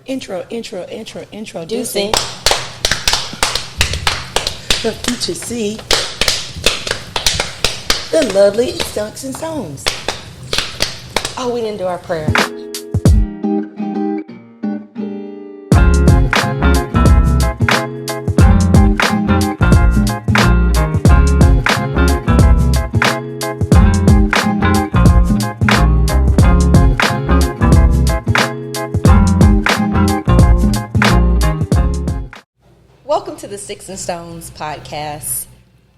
Introducing the future see the lovely Stunks and Stones. Oh, we didn't do our prayer. Welcome to the Sticks and Stones podcast.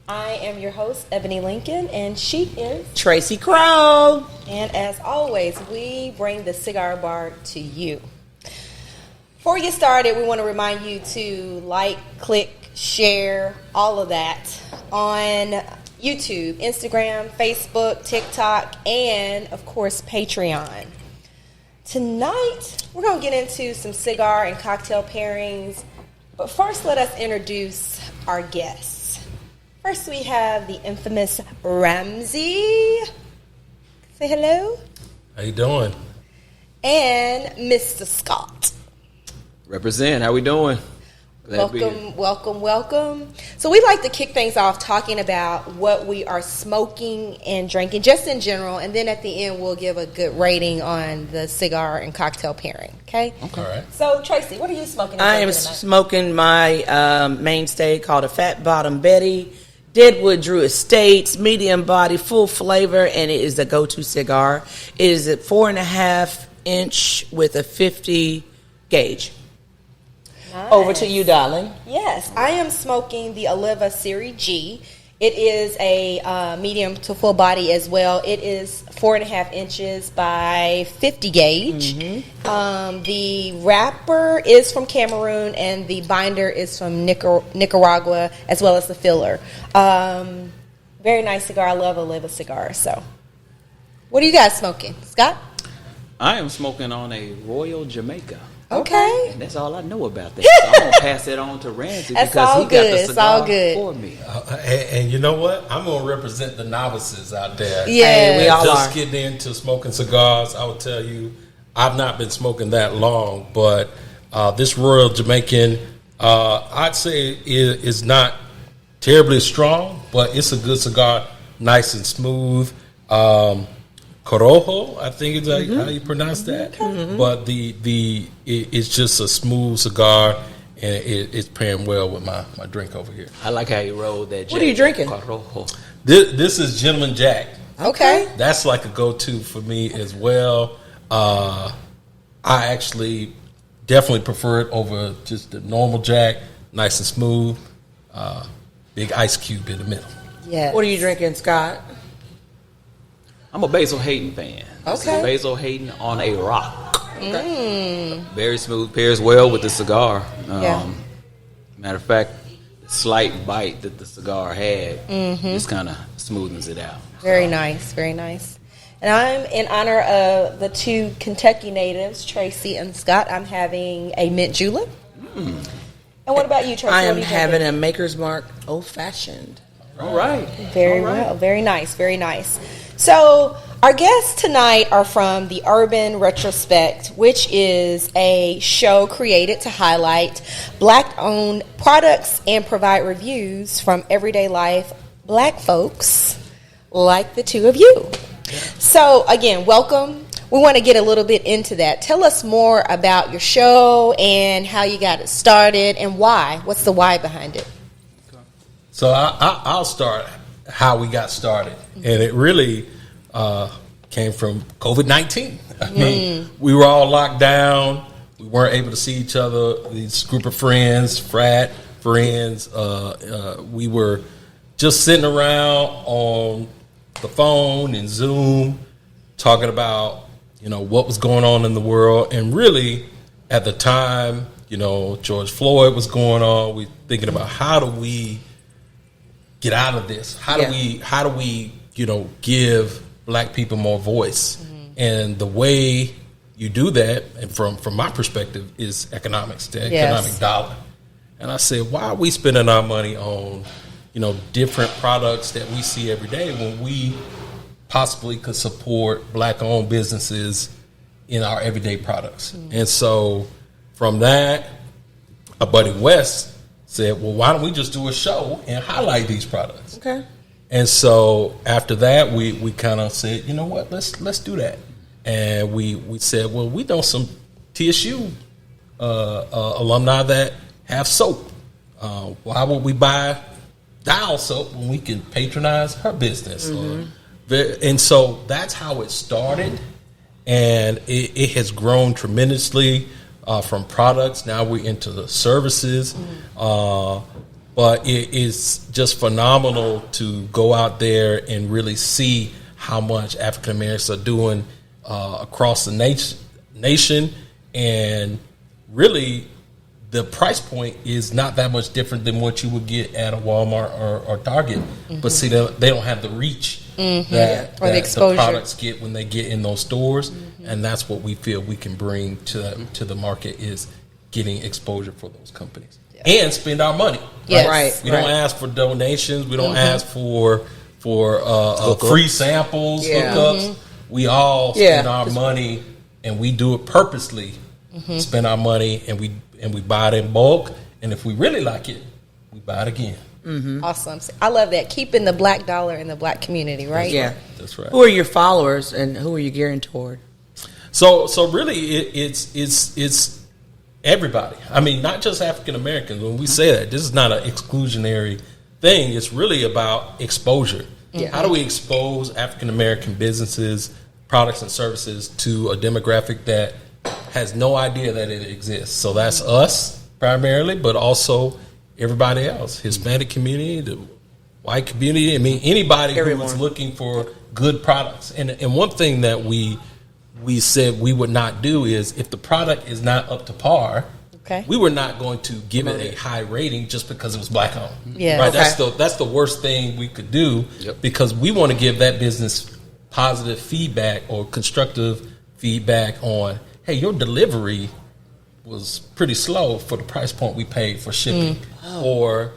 I am your host, Ebony Lincoln, and she is Tracey Crow. And as always, we bring the Cigar Bar to you. Before we get started, we want to remind you to like, click, share, all of that on YouTube, Instagram, Facebook, TikTok, and, of course, Patreon. Tonight, we're going to get into some cigar and cocktail pairings, but first, let us introduce our guests. First, we have the infamous Ramsey. Say hello. How you doing? And Mr. Scott. Represent. How we doing? Welcome. So we like to kick things off talking about what we are smoking and drinking, just in general, and then at the end we'll give a good rating on the cigar and cocktail pairing. Okay. All right. So Tracey, what are you smoking? I am smoking my mainstay called a Fat Bottom Betty, Deadwood Drew Estates, medium body, full flavor, and it is a go-to cigar. It is a 4.5 inch with a 50 gauge. Nice. Over to you, darling. Yes, I am smoking the Oliva Series G. It is a medium to full body as well. It is 4.5 inches by 50 gauge. Mm-hmm. The wrapper is from Cameroon, and the binder is from Nicaragua, as well as the filler. Very nice cigar. I love Oliva cigars. So, what are you guys smoking, Scott? I am smoking on a Royal Jamaica. Okay. And that's all I know about that. So I'm going to pass that on to Ramsey because he got the cigar for me. And you know what? I'm going to represent the novices out there. Yeah, hey, we all just are. getting into smoking cigars. I will tell you, I've not been smoking that long, but this Royal Jamaican, I'd say is not terribly strong, but it's a good cigar, nice and smooth. Corojo, I think is how you pronounce that. Mm-hmm. But it's just a smooth cigar, and it's pairing well with my drink over here. I like how you rolled that. What are you drinking? Corojo. This is Gentleman Jack. Okay. That's like a go-to for me as well. I actually definitely prefer it over just the normal Jack, nice and smooth. Big ice cube in the middle. Yeah. What are you drinking, Scott? I'm a Basil Hayden fan. Okay. Basil Hayden on a rock. Okay. Very smooth. Pairs well with the cigar. Matter of fact, the slight bite that the cigar had just kind of smoothens it out. Very nice. And I'm in honor of the two Kentucky natives, Tracey and Scott. I'm having a mint julep. And what about you, Tracey? I am having a Maker's Mark Old Fashioned. All right. Very well. Very nice. So our guests tonight are from the Urban Retrospect, which is a show created to highlight Black-owned products and provide reviews from everyday life Black folks like the two of you. So, again, welcome. We want to get a little bit into that. Tell us more about your show and how you got it started and why. What's the why behind it? So I'll start how we got started, and it really came from COVID-19. I mean, we were all locked down. We weren't able to see each other. These group of friends, frat friends, we were just sitting around on the phone and Zoom, talking about what was going on in the world, and really at the time, George Floyd was going on. We thinking about how do we get out of this? How do we give Black people more voice? And the way you do that, and from my perspective, is economics, the economic dollar. And I said, why are we spending our money on, different products that we see every day when we possibly could support Black-owned businesses in our everyday products? And so from that, our buddy Wes said, well, why don't we just do a show and highlight these products? Okay. And so after that, we kind of said, you know what, let's do that. And we said, well, we know some TSU alumni that have soap. Why would we buy Dial soap when we can patronize her business? And so that's how it started. And it has grown tremendously from products. Now we're into the services. But it is just phenomenal to go out there and really see how much African Americans are doing across the nation. And really, the price point is not that much different than what you would get at a Walmart or Target. But see, they don't have the reach that the products get when they get in those stores. And that's what we feel we can bring to the market, is getting exposure for those companies. And spend our money. Yes. Right. We don't ask for donations. We don't ask for free samples, hookups. We all spend our money, and we do it purposely. Spend our money, and we buy it in bulk. And if we really like it, we buy it again. Awesome. I love that. Keeping the black dollar in the black community, right? That's right. Who are your followers, and who are you gearing toward? So really, it's everybody. I mean, not just African Americans. When we say that, this is not an exclusionary thing. It's really about exposure. How do we expose African American businesses, products, and services to a demographic that has no idea that it exists? So that's us primarily, but also everybody else, Hispanic community, the white community. I mean, anybody who's looking for good products. And one thing that we said we would not do is, if the product is not up to par, we were not going to give it a high rating just because it was black owned. Right? That's the worst thing we could do, because we want to give that business positive feedback or constructive feedback on, hey, your delivery was pretty slow for the price point we paid for shipping, or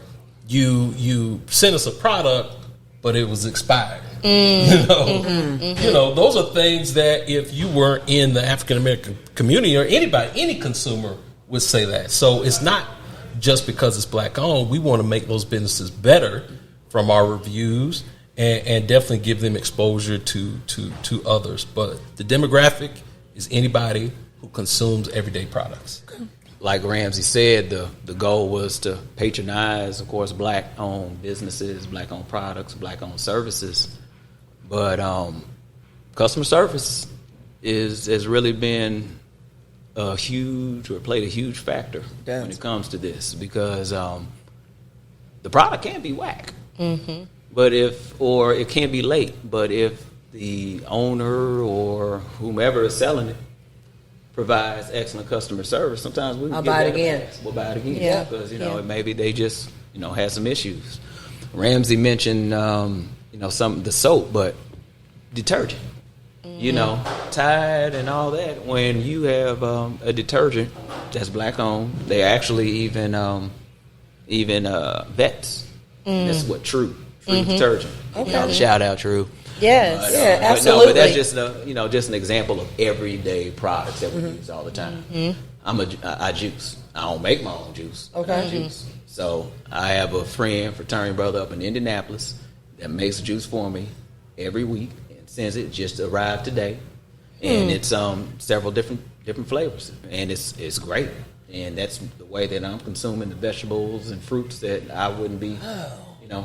you sent us a product but it was expired. You know, those are things that if you weren't in the African American community, or any consumer would say that. So it's not just because it's black owned. We want to make those businesses better from our reviews, and definitely give them exposure to others. But the demographic is anybody who consumes everyday products. Like Ramsey said, the goal was to patronize, of course, black-owned businesses, black-owned products, black-owned services. But customer service has really been played a huge factor when it comes to this, because the product can be whack, but it can be late. But if the owner or whomever is selling it provides excellent customer service, sometimes we'll buy it again. We'll buy it again, because maybe they just had some issues. Ramsey mentioned the soap, but detergent, Tide and all that. When you have a detergent that's black owned, they actually even vets. That's what True detergent. Shout out True. Yes, But absolutely. but that's just just an example of everyday products that we use all the time. I juice. I don't make my own juice. I juice. So I have a fraternity brother up in Indianapolis that makes juice for me every week and sends it. Just arrived today, and it's several different flavors, and it's great. And that's the way that I'm consuming the vegetables and fruits that I wouldn't be,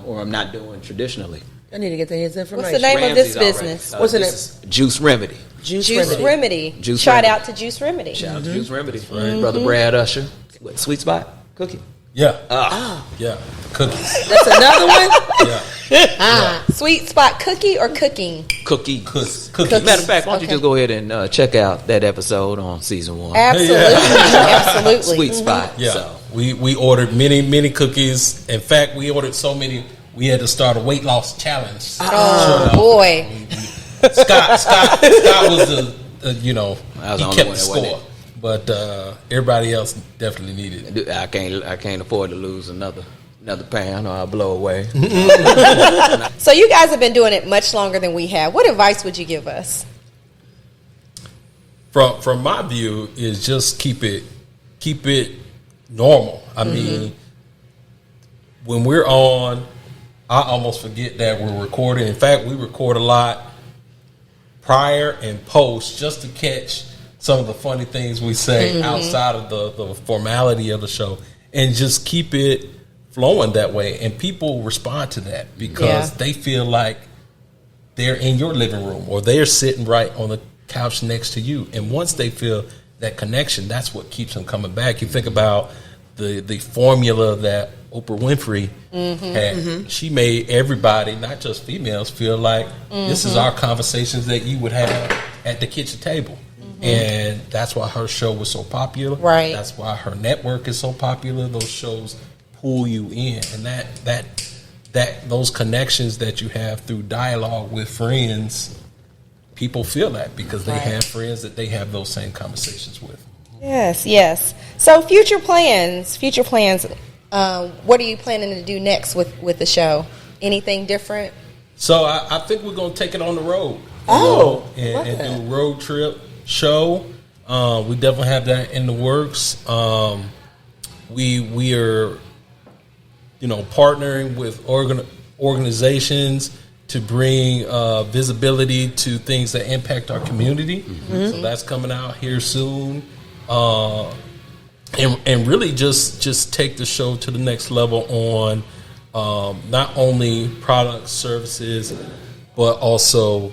or I'm not doing traditionally. I need to get his information. What's the name of this business? What's the name? Juice Remedy. Juice Remedy. Shout out to Juice Remedy. Shout out to Juice Remedy. Brother Brad Usher. What, Sweet Spot Cookie? Yeah. Yeah. Cookies. That's another one? Yeah. Sweet Spot Cookie or Cooking? Cookie. Cookies. Matter of fact, why don't you just go ahead and check out that episode on season 1? Absolutely. Absolutely. Sweet Spot. Yeah. So. We ordered many cookies. In fact, we ordered so many, we had to start a weight loss challenge. Oh, boy. Scott was the he kept the score. But everybody else definitely needed it. I can't afford to lose another pound, or I'll blow away. So you guys have been doing it much longer than we have. What advice would you give us? From my view is just keep it keep it normal. I mean, when we're on, I almost forget that we're recording. In fact, we record a lot prior and post just to catch some of the funny things we say outside of the formality of the show, and just keep it flowing that way. And people respond to that because they feel like they're in your living room or they're sitting right on the couch next to you. And once they feel that connection, that's what keeps them coming back. You think about the formula that Oprah Winfrey had. She made everybody, not just females, feel like this is our conversations that you would have at the kitchen table. And that's why her show was so popular. Right. That's why her network is so popular. Those shows pull you in, and that those connections that you have through dialogue with friends, people feel that because they have friends that they have those same conversations with. Yes. So future plans. What are you planning to do next with the show? Anything different? So I think we're going to take it on the road. And do a road trip show. We definitely have that in the works. We are, partnering with organizations to bring visibility to things that impact our community. So that's coming out here soon. And really just take the show to the next level on not only products, services, but also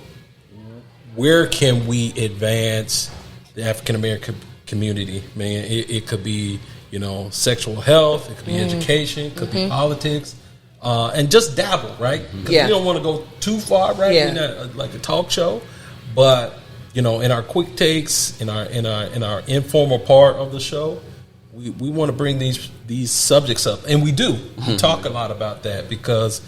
where can we advance the African American community? Man, it could be sexual health, it could be education, it could be politics, and just dabble, right? Because we don't want to go too far, right? We're not like a talk show, but in our quick takes, in our informal part of the show, we want to bring these subjects up, and we do. We talk a lot about that because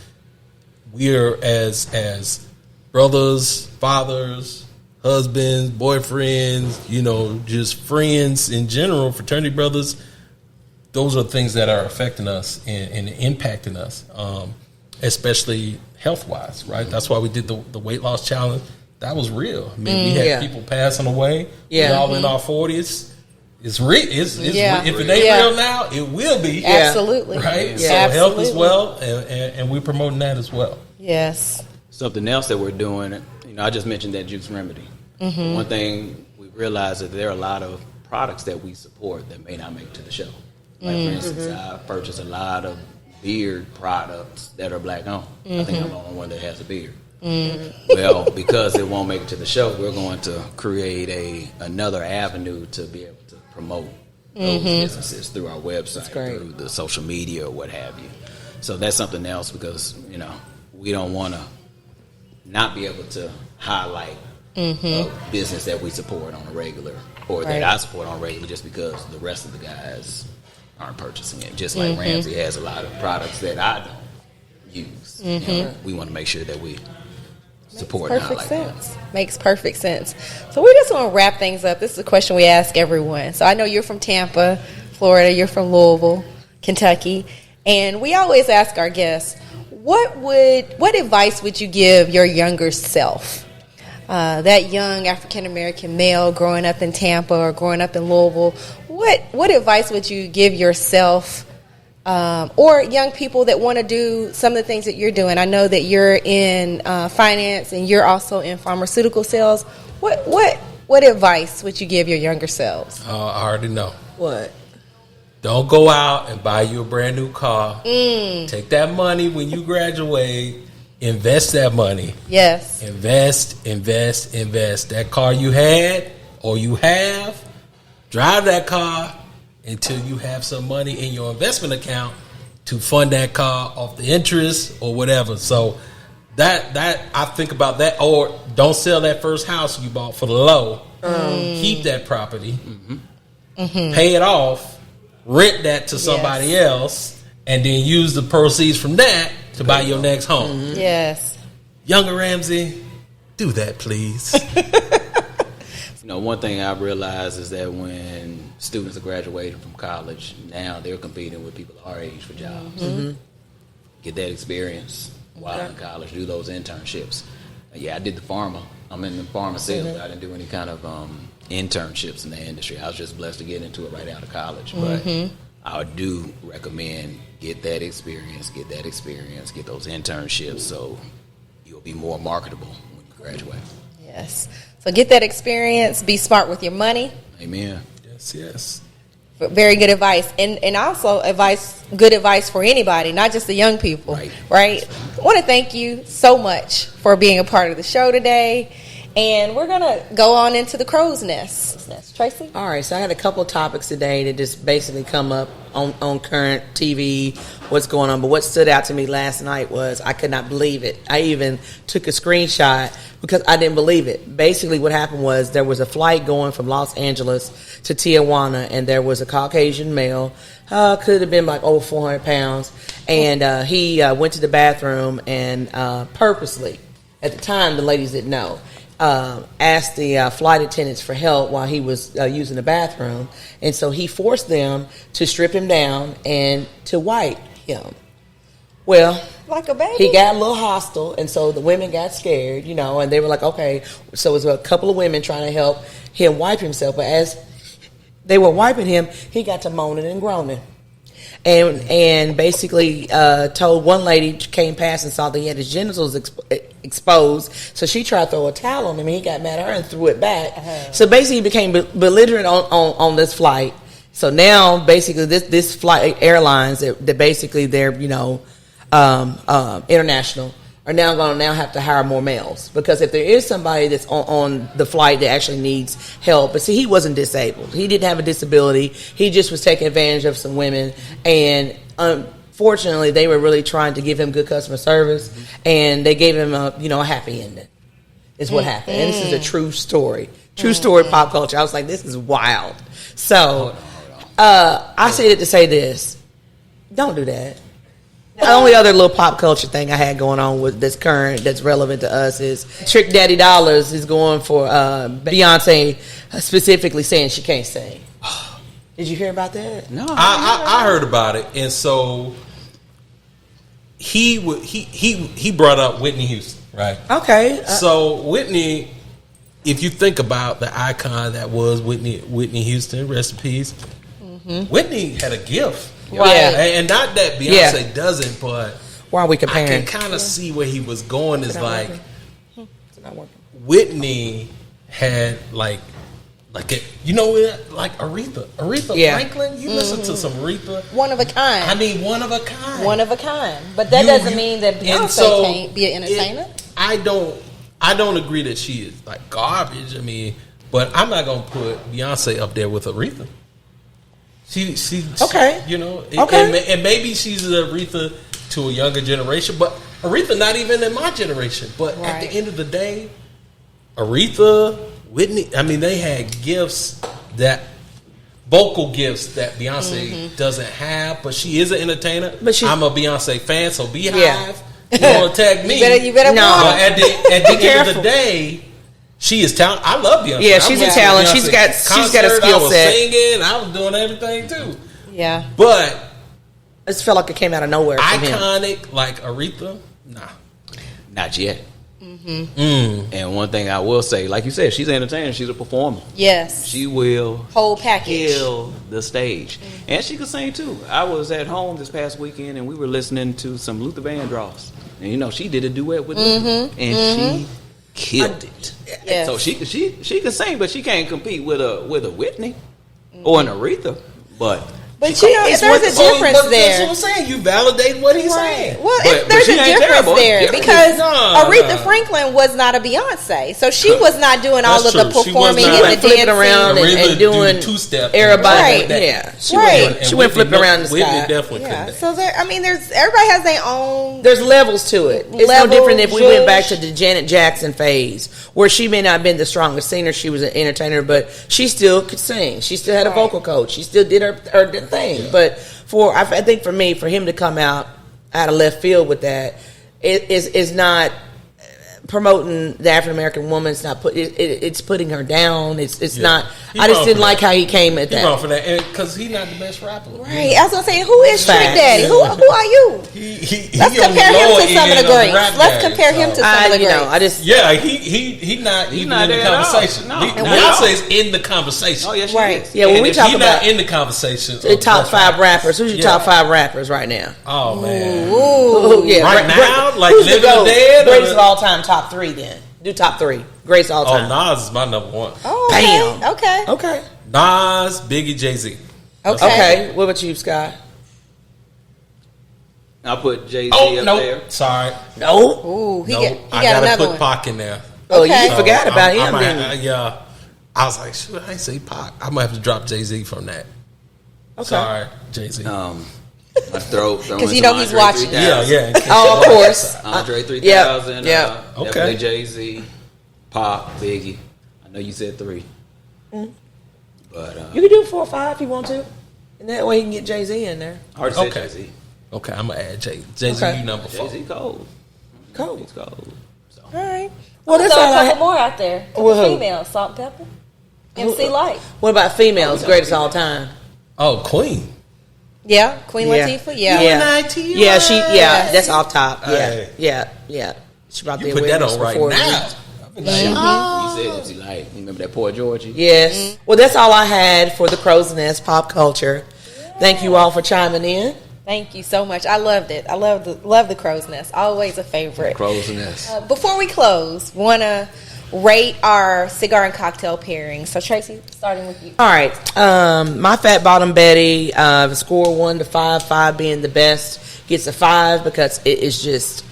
we're as brothers, fathers, husbands, boyfriends, just friends in general, fraternity brothers. Those are things that are affecting us and impacting us, especially health-wise, right? That's why we did the weight loss challenge. That was real. I mean, we had people passing away. We're all in our 40s. It's real. If it ain't real now, it will be. Absolutely. Right? So health as well, and we're promoting that as well. Yes. Something else that we're doing, I just mentioned that juice remedy. One thing we realized that there are a lot of products that we support that may not make it to the show. Like, for instance, I purchase a lot of beard products that are black owned. I think I'm the only one that has a beard. Well, because it won't make it to the show, we're going to create another avenue to be able to promote those businesses through our website, through the social media or what have you. So that's something else because, we don't want to not be able to highlight a business that we support on a regular or that I support on a regular just because the rest of the guys aren't purchasing it. Just like Ramsey has a lot of products that I don't use. We want to make sure that we support and highlight them. Makes perfect sense. So we just want to wrap things up. This is a question we ask everyone. So I know you're from Tampa, Florida. You're from Louisville, Kentucky. And we always ask our guests, what advice would you give your younger self? That young African-American male growing up in Tampa or growing up in Louisville, what advice would you give yourself or young people that want to do some of the things that you're doing? I know that you're in finance and you're also in pharmaceutical sales. What advice would you give your younger selves? I already know. What? Don't go out and buy you a brand new car. Take that money when you graduate. Invest that money. Yes. Invest. That car you had or you have, drive that car until you have some money in your investment account to fund that car off the interest or whatever. So that I think about that. Or don't sell that first house you bought for the low. Keep that property. Pay it off. Rent that to somebody else. And then use the proceeds from that to buy your next home. Yes. Younger Ramsey, do that, please. One thing I've realized is that when students are graduating from college, now they're competing with people our age for jobs. Get that experience while in college, do those internships. I did the pharma. I'm in the pharma sales. I didn't do any kind of internships in the industry. I was just blessed to get into it right out of college. But I do recommend get that experience, get those internships so you'll be more marketable when you graduate. Yes. So get that experience. Be smart with your money. Amen. Yes. Very good advice, and also good advice for anybody, not just the young people. Right? I want to thank you so much for being a part of the show today, and we're gonna go on into the crow's nest. Tracy. All right, so I had a couple of topics today that just basically come up on current TV, what's going on. But what stood out to me last night was I could not believe it. I even took a screenshot because I didn't believe it. Basically what happened was there was a flight going from Los Angeles to Tijuana, and there was a Caucasian male, could have been like over 400 pounds, and he went to the bathroom and purposely, at the time the ladies didn't know, asked the flight attendants for help while he was using the bathroom, and so he forced them to strip him down and to wipe him. Well, like a baby, he got a little hostile, and so the women got scared, and they were like, okay. So it was a couple of women trying to help him wipe himself, but as they were wiping him, he got to moaning and groaning. And basically told one lady, came past and saw that he had his genitals exposed, so she tried to throw a towel on him, and he got mad at her and threw it back. So basically he became belligerent on this flight. So now basically this flight airlines that basically they're international are now going to have to hire more males, because if there is somebody that's on the flight that actually needs help, but see, he wasn't disabled. He didn't have a disability. He just was taking advantage of some women, and unfortunately, they were really trying to give him good customer service, and they gave him a happy ending. Is what happened, and this is a true story. True story, pop culture. I was like, this is wild. So I said it to say this: don't do that. The only other little pop culture thing I had going on with that's current, that's relevant to us, is Trick Daddy Dollars is going for Beyonce specifically saying she can't sing. Did you hear about that? No, I heard about it, and so he brought up Whitney Houston, right? Okay. So Whitney, if you think about the icon that was Whitney Houston, rest in peace. Whitney had a gift. Right. And not that Beyonce doesn't, but why are we comparing? I can kind of see where he was going. Is like not working. Whitney had like Aretha Franklin. You listen to some Aretha, one of a kind. I mean, one of a kind. One of a kind. But that doesn't mean that Beyonce can't be an entertainer. I don't agree that she is like garbage. I mean, but I'm not gonna put Beyonce up there with Aretha. She okay. Okay. And maybe she's an Aretha to a younger generation, but Aretha not even in my generation. But at the end of the day, Aretha, Whitney, I mean, they had vocal gifts that Beyonce doesn't have, but she is an entertainer. But I'm a Beyonce fan, so Beehive, you want to tag me? You better. No, but at the end of the day, she is talented. I love Beyonce. Yeah, she's a talent. She's got a skill set. I was singing. I was doing everything too. Yeah, but I just felt like it came out of nowhere. Iconic like Aretha, nah, not yet. And one thing I will say, like you said, she's an entertainer. She's a performer. Yes, she will whole package kill the stage, and she can sing too. I was at home this past weekend, and we were listening to some Luther Vandross, and she did a duet with Luther, and she killed it. Yes. So she can sing, but she can't compete with a Whitney or an Aretha. But there's a difference there. That's what I'm saying. You validate what he's saying. Well, there's a difference there because Aretha Franklin was not a Beyonce, so she was not doing all of the performing and the dancing around and doing two-step. Everybody, she went flipping around the sky. Definitely couldn't. So everybody has their own. There's levels to it. It's no different if we went back to the Janet Jackson phase, where she may not have been the strongest singer. She was an entertainer, but she still could sing. She still had a vocal coach. She still did her thing. Yeah. But I think for me, for him to come out of left field with that is not promoting the African American woman. It's not it's putting her down. It's not. He I just didn't for like that. how he came at He that. wrong for that because he's not the best rapper. Right. I was gonna say, who is Trick Facts. Daddy? Who are you? Let's compare him to some of the greats. Let's compare him to some of the greats. I just He's not even not in the there at all. conversation. No. Beyonce's in the conversation. Oh, yes, she Right. is. yeah. When And we if talk he's about not in the conversation, the of top best 5 rappers, who's your top 5 rappers right now? Oh man, Ooh, yeah. Right now, like who's the Living or GOAT? Dead, or Greatest the- of all time, top 3. Then do top 3 greatest of all oh time. Nas is my number 1. Oh, okay. Bam. Okay. Okay. Nas, Biggie, Jay-Z. Okay. What about you, Scott? I'll put Jay-Z Oh up no, there. sorry. No. Ooh, he No, got I another gotta one. put Pac in there. Oh, Okay. you forgot about him. I Then. I was like, shoot, I ain't say Pac. I'm gonna have to drop Jay-Z from that. Okay. Sorry, Jay-Z. My throat. 'Cause you know he's watching. Yeah. Oh, of course. Andre 3000. Yeah. Okay. Definitely Jay-Z, Pop, Biggie. I know you said 3. But You can do 4 or 5 if you want to, and that way you can get Jay-Z in there. I already said Okay. Jay-Z. Okay, I'm gonna add Jay-Z. Okay. You number 4. Jay-Z cold. Cool. He's cold. So. All right. Well, that's Throw all a I couple had. more out there. Couple Well, who? females. Salt and Pepper. MC Light. What about females? Greatest of all time. Oh, Queen. Yeah. Queen Latifah. Yeah. Yeah. That's off top. Hey. Yeah. She brought the You put that awareness on right before now. You said MC Light. You remember that poor Georgie? Yes. Well, that's all I had for the Crow's Nest pop culture. Thank you all for chiming in. Thank you so much. I loved it. I love the Crow's Nest. Always a favorite. Crow's Nest. Before we close, want to rate our cigar and cocktail pairing. So Tracy, starting with you. All right. My Fat Bottom Betty, score 1 to 5, 5 being the best, gets a 5 because it is just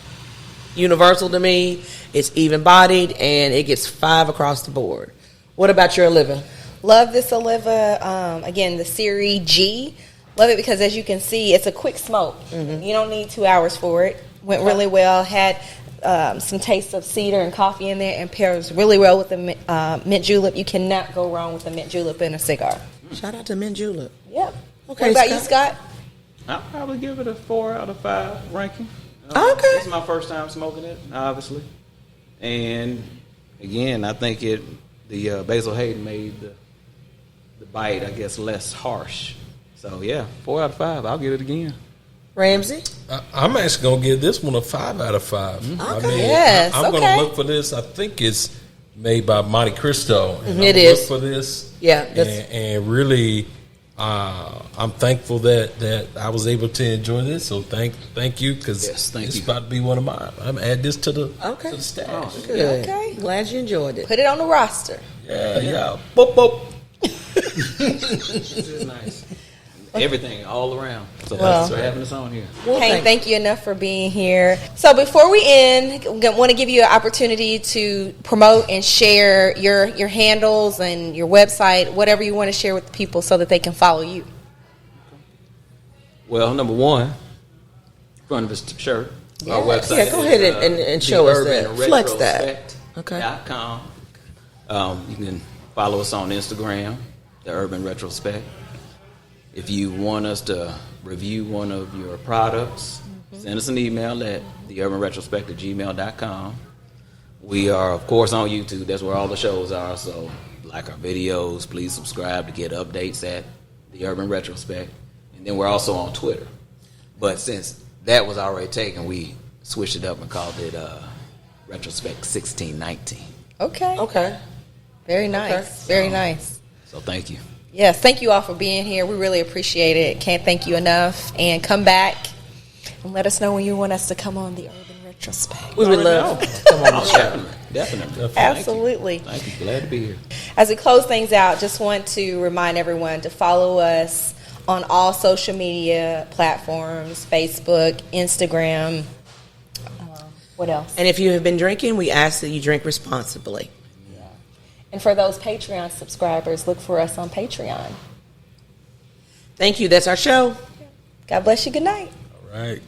universal to me. It's even bodied and it gets 5 across the board. What about your Olivia? Love this Oliva. Again, the Series G. Love it because, as you can see, it's a quick smoke. You don't need 2 hours for it. Went really well. Had some taste of cedar and coffee in there and pairs really well with the mint julep. You cannot go wrong with the mint julep in a cigar. Shout out to Mint Julep. Yep. Okay, What about you, Scott? I'll probably give it a 4 out of 5 ranking. Okay. This is my first time smoking it, obviously. And again, I think the Basil Hayden made the bite, I guess, less harsh. So yeah, 4 out of 5. I'll get it again. Ramsey? I'm actually gonna give this one a 5 out of 5. I mean, Yes, I'm okay. gonna look for this. I think it's made by Monte Cristo. And It I'm is. Look for this. Yeah, and, that's- and really, I'm thankful that I was able to enjoy this. So thank you because Yes, thank it's you. about to be one of mine. I'm gonna add this to the Okay. to the stash. Oh. Good. Okay. Glad you enjoyed it. Put it on the roster. Yeah. Boop, boop. This is nice. Everything all around. So Well. thanks for having us on here. Well, Can't thank you enough for being here. So before we end, I want to give you an opportunity to promote and share your handles and your website, whatever you want to share with the people so that they can follow you. Well, number one, front of his shirt, our website. Yeah, go ahead and show us that. Flex that. Urbanretrospect.com. You can follow us on Instagram, the Urban Retrospect. If you want us to review one of your products, send us an email at theurbanretrospect@gmail.com. We are, of course, on YouTube. That's where all the shows are. So, like our videos, please subscribe to get updates at the Urban Retrospect. And then we're also on Twitter. But since that was already taken, we switched it up and called it Retrospect 1619. Okay. Okay. Very nice. Very nice. So thank you. Yes, thank you all for being here. We really appreciate it. Can't thank you enough. And come back and let us know when you want us to come on the Urban Retrospect. We would love to come on the show. Definitely. Absolutely. Thank you. Glad to be here. As we close things out, just want to remind everyone to follow us on all social media platforms, Facebook, Instagram. What else? And if you have been drinking, we ask that you drink responsibly. And for those Patreon subscribers, look for us on Patreon. Thank you. That's our show. God bless you. Good night. All right.